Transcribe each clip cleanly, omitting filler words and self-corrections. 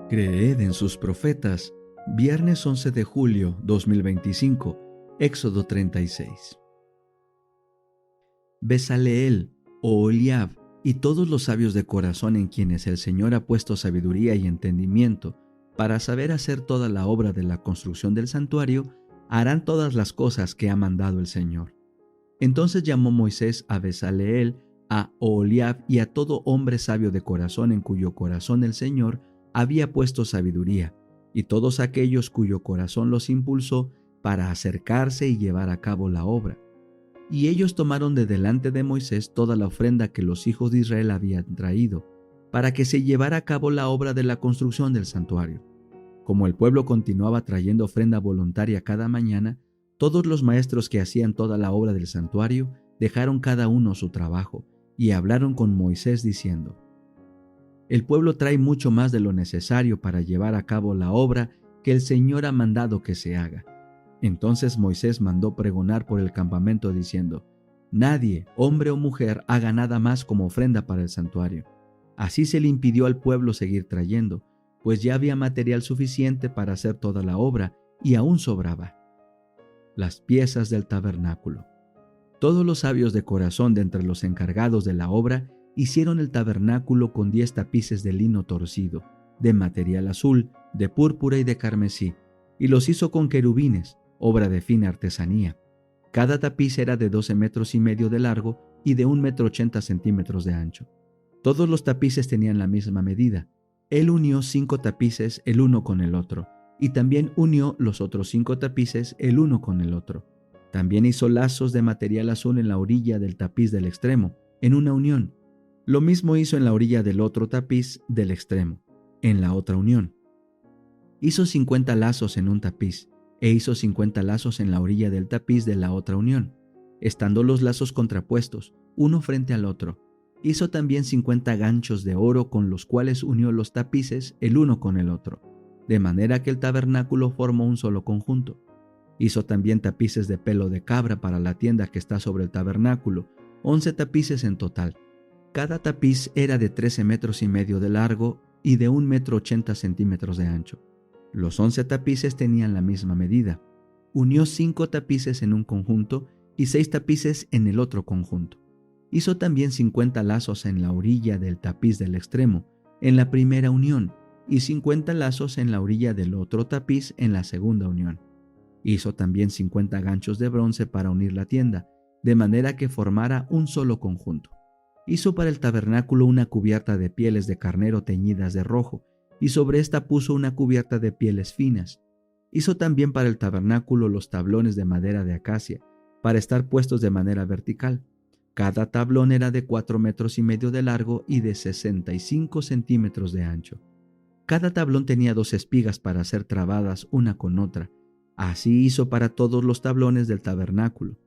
Creed en sus profetas. Viernes 11 de julio 2025, Éxodo 36. Bezaleel, Oholiab y todos los sabios de corazón en quienes el Señor ha puesto sabiduría y entendimiento para saber hacer toda la obra de la construcción del santuario, harán todas las cosas que ha mandado el Señor. Entonces llamó Moisés a Bezaleel, a Oholiab y a todo hombre sabio de corazón en cuyo corazón el Señor había puesto sabiduría, y todos aquellos cuyo corazón los impulsó para acercarse y llevar a cabo la obra. Y ellos tomaron de delante de Moisés toda la ofrenda que los hijos de Israel habían traído, para que se llevara a cabo la obra de la construcción del santuario. Como el pueblo continuaba trayendo ofrenda voluntaria cada mañana, todos los maestros que hacían toda la obra del santuario dejaron cada uno su trabajo, y hablaron con Moisés diciendo: El pueblo trae mucho más de lo necesario para llevar a cabo la obra que el Señor ha mandado que se haga. Entonces Moisés mandó pregonar por el campamento diciendo: Nadie, hombre o mujer, haga nada más como ofrenda para el santuario. Así se le impidió al pueblo seguir trayendo, pues ya había material suficiente para hacer toda la obra y aún sobraba. Las piezas del tabernáculo. Todos los sabios de corazón de entre los encargados de la obra hicieron el tabernáculo con 10 tapices de lino torcido, de material azul, de púrpura y de carmesí, y los hizo con querubines, obra de fina artesanía. Cada tapiz era de 12 metros y medio de largo y de 1,80 m de ancho. Todos los tapices tenían la misma medida. Él unió 5 tapices el uno con el otro, y también unió los otros 5 tapices el uno con el otro. También hizo lazos de material azul en la orilla del tapiz del extremo, en una unión. Lo mismo hizo en la orilla del otro tapiz del extremo, en la otra unión. Hizo 50 lazos en un tapiz, e hizo 50 lazos en la orilla del tapiz de la otra unión, estando los lazos contrapuestos, uno frente al otro. Hizo también 50 ganchos de oro con los cuales unió los tapices el uno con el otro, de manera que el tabernáculo formó un solo conjunto. Hizo también tapices de pelo de cabra para la tienda que está sobre el tabernáculo, 11 tapices en total. Cada tapiz era de 13 metros y medio de largo y de 1,80 m de ancho. Los 11 tapices tenían la misma medida. Unió 5 tapices en un conjunto y 6 tapices en el otro conjunto. Hizo también 50 lazos en la orilla del tapiz del extremo, en la primera unión, y 50 lazos en la orilla del otro tapiz en la segunda unión. Hizo también 50 ganchos de bronce para unir la tienda, de manera que formara un solo conjunto. Hizo para el tabernáculo una cubierta de pieles de carnero teñidas de rojo, y sobre esta puso una cubierta de pieles finas. Hizo también para el tabernáculo los tablones de madera de acacia, para estar puestos de manera vertical. Cada tablón era de 4,5 metros de largo y de 65 centímetros de ancho. Cada tablón tenía 2 espigas para ser trabadas una con otra. Así hizo para todos los tablones del tabernáculo.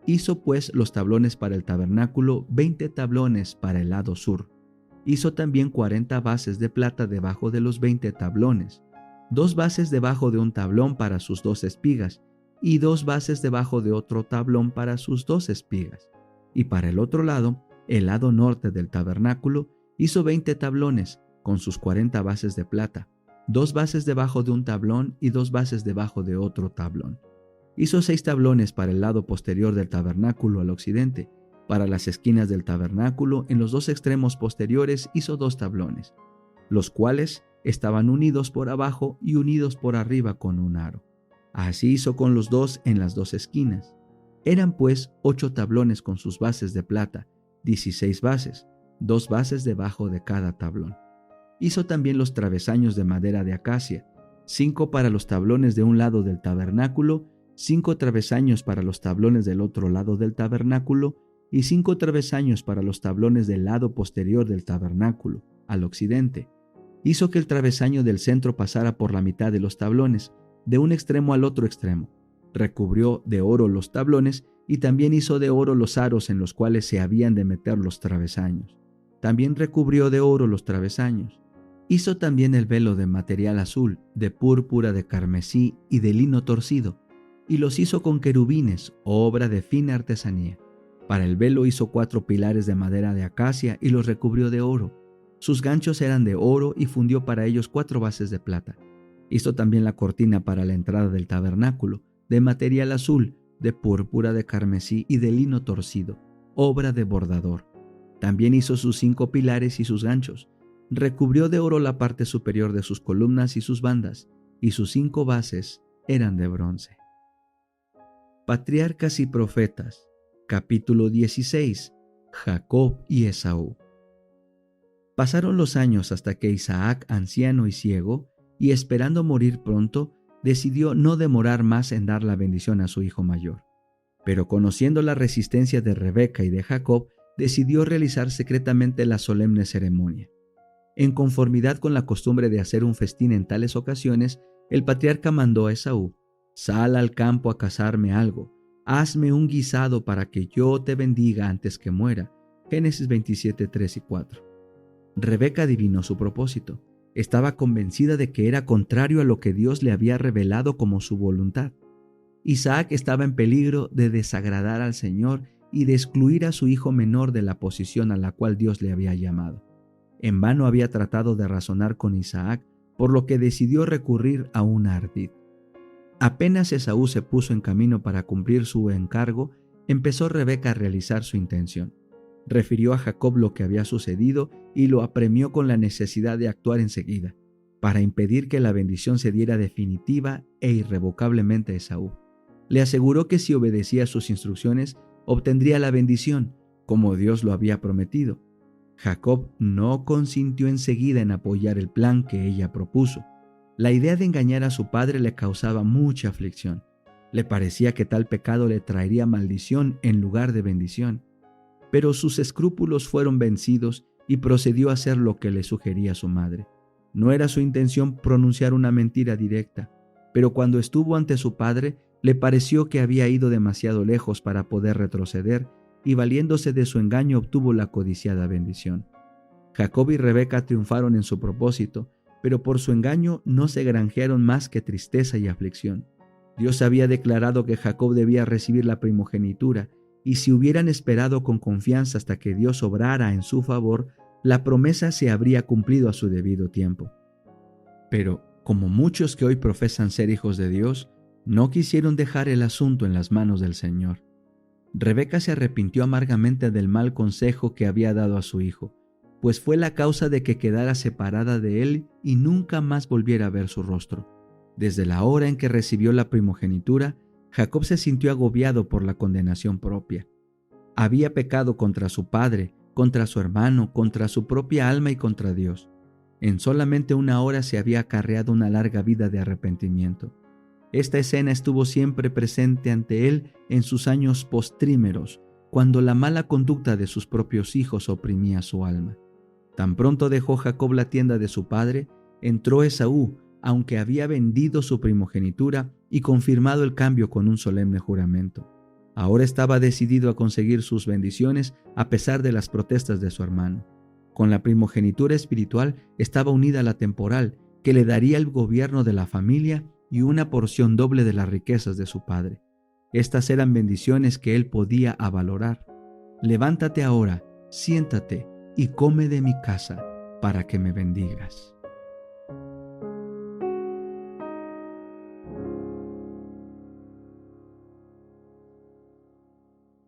Hizo pues los tablones para el tabernáculo, 20 tablones para el lado sur. Hizo también 40 bases de plata debajo de los 20 tablones, 2 bases debajo de un tablón para sus 2 espigas, y 2 bases debajo de otro tablón para sus 2 espigas. Y para el otro lado, el lado norte del tabernáculo, hizo 20 tablones, con sus 40 bases de plata, 2 bases debajo de un tablón y 2 bases debajo de otro tablón. Hizo 6 tablones para el lado posterior del tabernáculo al occidente. Para las esquinas del tabernáculo, en los 2 extremos posteriores, hizo 2 tablones, los cuales estaban unidos por abajo y unidos por arriba con un aro. Así hizo con los 2 en las 2 esquinas. Eran pues 8 tablones con sus bases de plata, 16 bases, 2 bases debajo de cada tablón. Hizo también los travesaños de madera de acacia, 5 para los tablones de un lado del tabernáculo, 5 travesaños para los tablones del otro lado del tabernáculo, y 5 travesaños para los tablones del lado posterior del tabernáculo, al occidente. Hizo que el travesaño del centro pasara por la mitad de los tablones, de un extremo al otro extremo. Recubrió de oro los tablones y también hizo de oro los aros en los cuales se habían de meter los travesaños. También recubrió de oro los travesaños. Hizo también el velo de material azul, de púrpura, de carmesí y de lino torcido, y los hizo con querubines, obra de fina artesanía. Para el velo hizo 4 pilares de madera de acacia y los recubrió de oro. Sus ganchos eran de oro y fundió para ellos 4 bases de plata. Hizo también la cortina para la entrada del tabernáculo, de material azul, de púrpura, de carmesí y de lino torcido, obra de bordador. También hizo sus 5 pilares y sus ganchos. Recubrió de oro la parte superior de sus columnas y sus bandas, y sus 5 bases eran de bronce. Patriarcas y Profetas, capítulo 16. Jacob y Esaú. Pasaron los años hasta que Isaac, anciano y ciego, y esperando morir pronto, decidió no demorar más en dar la bendición a su hijo mayor. Pero conociendo la resistencia de Rebeca y de Jacob, decidió realizar secretamente la solemne ceremonia. En conformidad con la costumbre de hacer un festín en tales ocasiones, el patriarca mandó a Esaú: «Sal al campo a cazarme algo, hazme un guisado para que yo te bendiga antes que muera». Génesis 27, 3 y 4. Rebeca adivinó su propósito. Estaba convencida de que era contrario a lo que Dios le había revelado como su voluntad. Isaac estaba en peligro de desagradar al Señor y de excluir a su hijo menor de la posición a la cual Dios le había llamado. En vano había tratado de razonar con Isaac, por lo que decidió recurrir a un ardid. Apenas Esaú se puso en camino para cumplir su encargo, empezó Rebeca a realizar su intención. Refirió a Jacob lo que había sucedido y lo apremió con la necesidad de actuar enseguida, para impedir que la bendición se diera definitiva e irrevocablemente a Esaú. Le aseguró que si obedecía sus instrucciones, obtendría la bendición, como Dios lo había prometido. Jacob no consintió enseguida en apoyar el plan que ella propuso. La idea de engañar a su padre le causaba mucha aflicción. Le parecía que tal pecado le traería maldición en lugar de bendición. Pero sus escrúpulos fueron vencidos y procedió a hacer lo que le sugería su madre. No era su intención pronunciar una mentira directa, pero cuando estuvo ante su padre, le pareció que había ido demasiado lejos para poder retroceder, y valiéndose de su engaño obtuvo la codiciada bendición. Jacob y Rebeca triunfaron en su propósito, pero por su engaño no se granjearon más que tristeza y aflicción. Dios había declarado que Jacob debía recibir la primogenitura, y si hubieran esperado con confianza hasta que Dios obrara en su favor, la promesa se habría cumplido a su debido tiempo. Pero, como muchos que hoy profesan ser hijos de Dios, no quisieron dejar el asunto en las manos del Señor. Rebeca se arrepintió amargamente del mal consejo que había dado a su hijo, pues fue la causa de que quedara separada de él y nunca más volviera a ver su rostro. Desde la hora en que recibió la primogenitura, Jacob se sintió agobiado por la condenación propia. Había pecado contra su padre, contra su hermano, contra su propia alma y contra Dios. En solamente una hora se había acarreado una larga vida de arrepentimiento. Esta escena estuvo siempre presente ante él en sus años postrímeros, cuando la mala conducta de sus propios hijos oprimía su alma. Tan pronto dejó Jacob la tienda de su padre, entró Esaú, aunque había vendido su primogenitura y confirmado el cambio con un solemne juramento. Ahora estaba decidido a conseguir sus bendiciones a pesar de las protestas de su hermano. Con la primogenitura espiritual estaba unida la temporal, que le daría el gobierno de la familia y una porción doble de las riquezas de su padre. Estas eran bendiciones que él podía avalorar. Levántate ahora, siéntate y come de mi casa para que me bendigas.